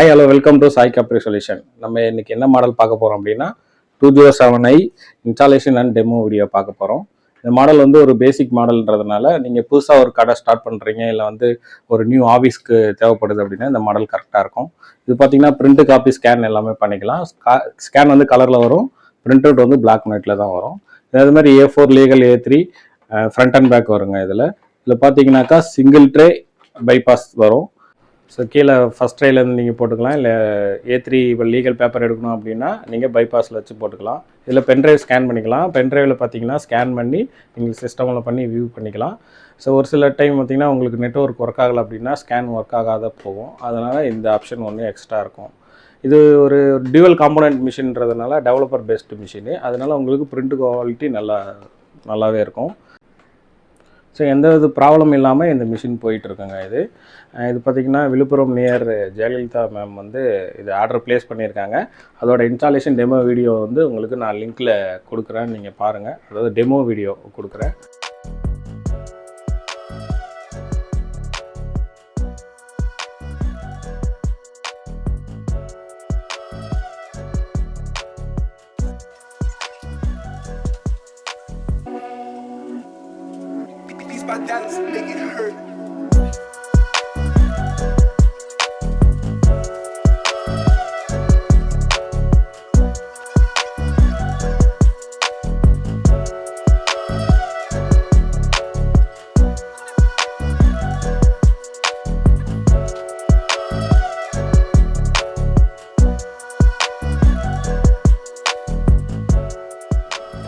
Hi hello welcome to Sai Capri solution. நம்ம இன்னைக்கு என்ன மாடல் பார்க்க போகிறோம் அப்படின்னா 207i installation and demo video பார்க்க போகிறோம். இந்த மாடல் வந்து ஒரு பேசிக் மாடல்ன்றதுனால நீங்கள் புதுசாக ஒரு கடை ஸ்டார்ட் பண்ணுறீங்க இல்லை வந்து ஒரு நியூ ஆஃபீஸ்க்கு தேவைப்படுது அப்படின்னா இந்த மாடல் கரெக்டாக இருக்கும். இது பார்த்தீங்கன்னா பிரிண்ட் காப்பி ஸ்கேன் எல்லாமே பண்ணிக்கலாம். ஸ்கேன் வந்து கலரில் வரும், பிரிண்ட் அவுட் வந்து பிளாக் அண்ட் ஒயிட்டில் தான் வரும். அது மாதிரி A4 legal A3 front and back வருங்க. இதில் பார்த்தீங்கன்னாக்கா சிங்கிள் ட்ரே பைபாஸ் வரும். ஸோ கீழே ஃபஸ்ட் ட்ரைலேருந்து நீங்கள் போட்டுக்கலாம். இல்லை A3 இப்போ லீகல் பேப்பர் எடுக்கணும் அப்படின்னா நீங்கள் பைபாஸில் வச்சு போட்டுக்கலாம். இதில் பென்ட்ரைவ் ஸ்கேன் பண்ணிக்கலாம். பென்ட்ரைவில் பார்த்தீங்கன்னா ஸ்கேன் பண்ணி நீங்கள் சிஸ்டமில் பண்ணி வியூ பண்ணிக்கலாம். ஸோ ஒரு சில டைம் பார்த்தீங்கன்னா உங்களுக்கு நெட்வொர்க் ஒர்க் ஆகலை அப்படின்னா ஸ்கேன் ஒர்க் ஆகாத போகும். அதனால் இந்த ஆப்ஷன் ஒன்று எக்ஸ்ட்ரா இருக்கும். இது ஒரு டியூவல் காம்போனன்ட் மிஷின்றதுனால டெவலப்பர் பேஸ்டு மிஷினு, அதனால் உங்களுக்கு பிரிண்ட் குவாலிட்டி நல்லாவே இருக்கும். ஸோ எந்த இது ப்ராப்ளம் இல்லாமல் இந்த மிஷின் போயிட்டுருக்குங்க. இது பார்த்திங்கன்னா விழுப்புரம் நியர் ஜெயலலிதா மேம் வந்து இது ஆர்டர் ப்ளேஸ் பண்ணியிருக்காங்க. அதோட இன்ஸ்டாலேஷன் டெமோ வீடியோ வந்து உங்களுக்கு நான் லிங்க்கில் கொடுக்குறேன், நீங்கள் பாருங்கள். அதாவது டெமோ வீடியோ கொடுக்குறேன். My dad's make it hurt.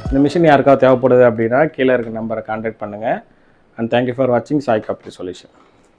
இந்த மிஷின் யாருக்காவது தேவைப்படுது அப்படின்னா கீழே இருக்க நம்பரை கான்டாக்ட் பண்ணுங்கள். And thank you for watching Sai Capri Solution.